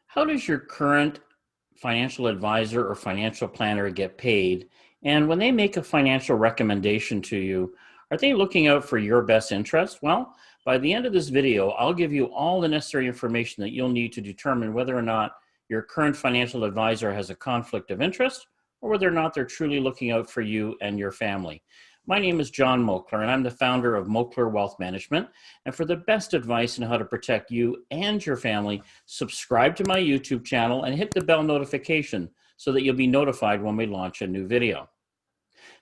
How does your current financial advisor or financial planner get paid? And when they make a financial recommendation to you, are they looking out for your best interest? Well, by the end of this video, I'll give you all the necessary information that you'll need to determine whether or not your current financial advisor has a conflict of interest or whether or not they're truly looking out for you and your family. My name is John Moakler, and I'm the founder of Moakler Wealth Management. And for the best advice on how to protect you and your family, subscribe to my YouTube channel and hit the bell notification so that you'll be notified when we launch a new video.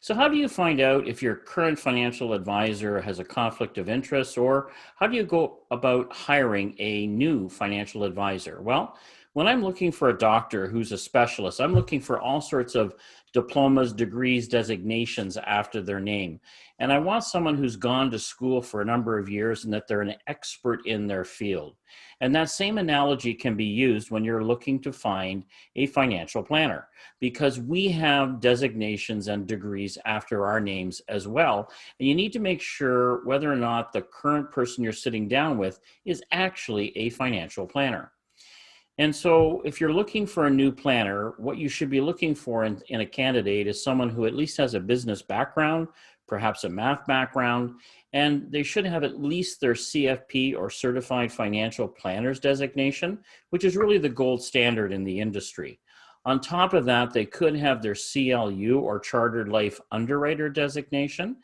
So how do you find out if your current financial advisor has a conflict of interest, or how do you go about hiring a new financial advisor? Well, when I'm looking for a doctor who's a specialist, I'm looking for all sorts of diplomas, degrees, designations after their name. And I want someone who's gone to school for a number of years and that they're an expert in their field. And that same analogy can be used when you're looking to find a financial planner, because we have designations and degrees after our names as well. And you need to make sure whether or not the current person you're sitting down with is actually a financial planner. And so if you're looking for a new planner, what you should be looking for in a candidate is someone who at least has a business background, perhaps a math background, and they should have at least their CFP or Certified Financial Planners designation, which is really the gold standard in the industry. On top of that, they could have their CLU or Chartered Life Underwriter designation.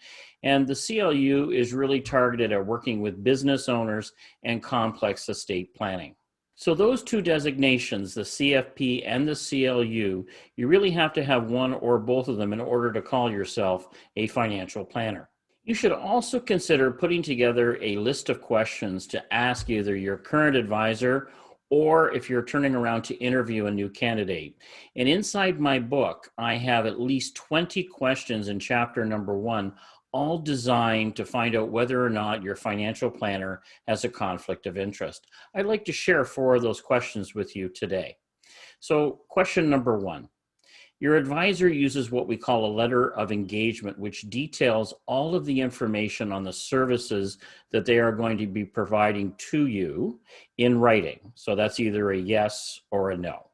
And the CLU is really targeted at working with business owners and complex estate planning. So those two designations, the CFP and the CLU, you really have to have one or both of them in order to call yourself a financial planner. You should also consider putting together a list of questions to ask either your current advisor or if you're turning around to interview a new candidate. And inside my book, I have at least 20 questions in chapter number 1, all designed to find out whether or not your financial planner has a conflict of interest. I'd like to share 4 of those questions with you today. So question number 1. Your advisor uses what we call a letter of engagement, which details all of the information on the services that they are going to be providing to you in writing. So that's either a yes or a no.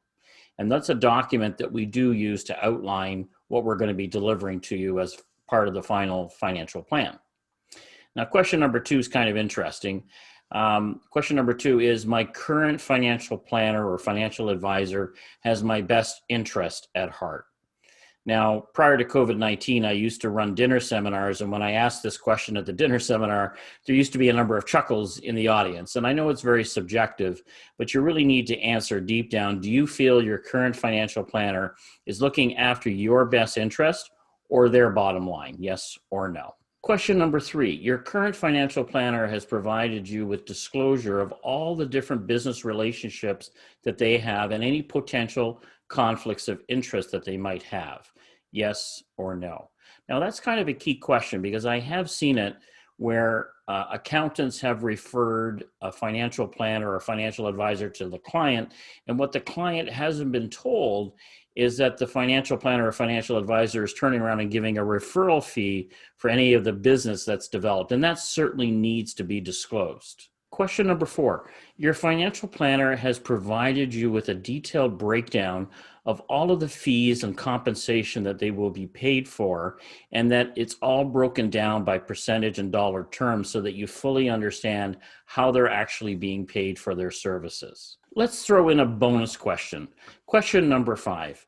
And that's a document that we do use to outline what we're going to be delivering to you as part of the final financial plan. Now, question number 2 is kind of interesting. Question number 2 is, my current financial planner or financial advisor has my best interest at heart. Now, prior to COVID-19, I used to run dinner seminars, and when I asked this question at the dinner seminar, there used to be a number of chuckles in the audience. And I know it's very subjective, but you really need to answer deep down, do you feel your current financial planner is looking after your best interest or their bottom line, yes or no? Question number 3, your current financial planner has provided you with disclosure of all the different business relationships that they have and any potential conflicts of interest that they might have, yes or no? Now, that's kind of a key question, because I have seen it where accountants have referred a financial planner or a financial advisor to the client, and what the client hasn't been told is that the financial planner or financial advisor is turning around and giving a referral fee for any of the business that's developed, and that certainly needs to be disclosed. Question number 4, your financial planner has provided you with a detailed breakdown of all of the fees and compensation that they will be paid for, and that it's all broken down by percentage and dollar terms so that you fully understand how they're actually being paid for their services. Let's throw in a bonus question. Question number 5.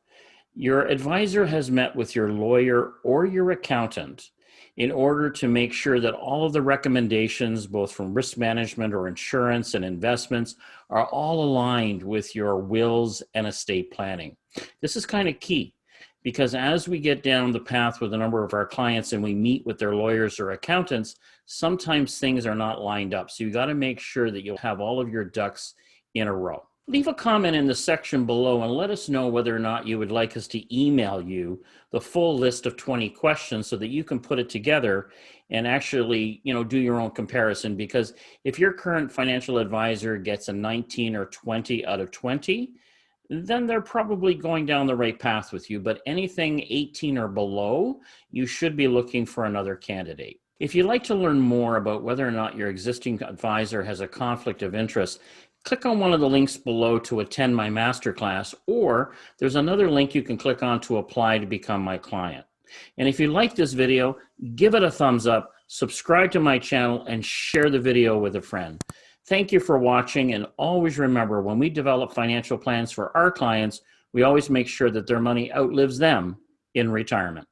Your advisor has met with your lawyer or your accountant in order to make sure that all of the recommendations, both from risk management or insurance and investments, are all aligned with your wills and estate planning. This is kind of key, because as we get down the path with a number of our clients and we meet with their lawyers or accountants, sometimes things are not lined up. So you got to make sure that you'll have all of your ducks in a row. Leave a comment in the section below and let us know whether or not you would like us to email you the full list of 20 questions so that you can put it together and actually, do your own comparison. Because if your current financial advisor gets a 19 or 20 out of 20, then they're probably going down the right path with you. But anything 18 or below, you should be looking for another candidate. If you'd like to learn more about whether or not your existing advisor has a conflict of interest, click on one of the links below to attend my masterclass, or there's another link you can click on to apply to become my client. And if you like this video, give it a thumbs up, subscribe to my channel, and share the video with a friend. Thank you for watching, and always remember, when we develop financial plans for our clients, we always make sure that their money outlives them in retirement.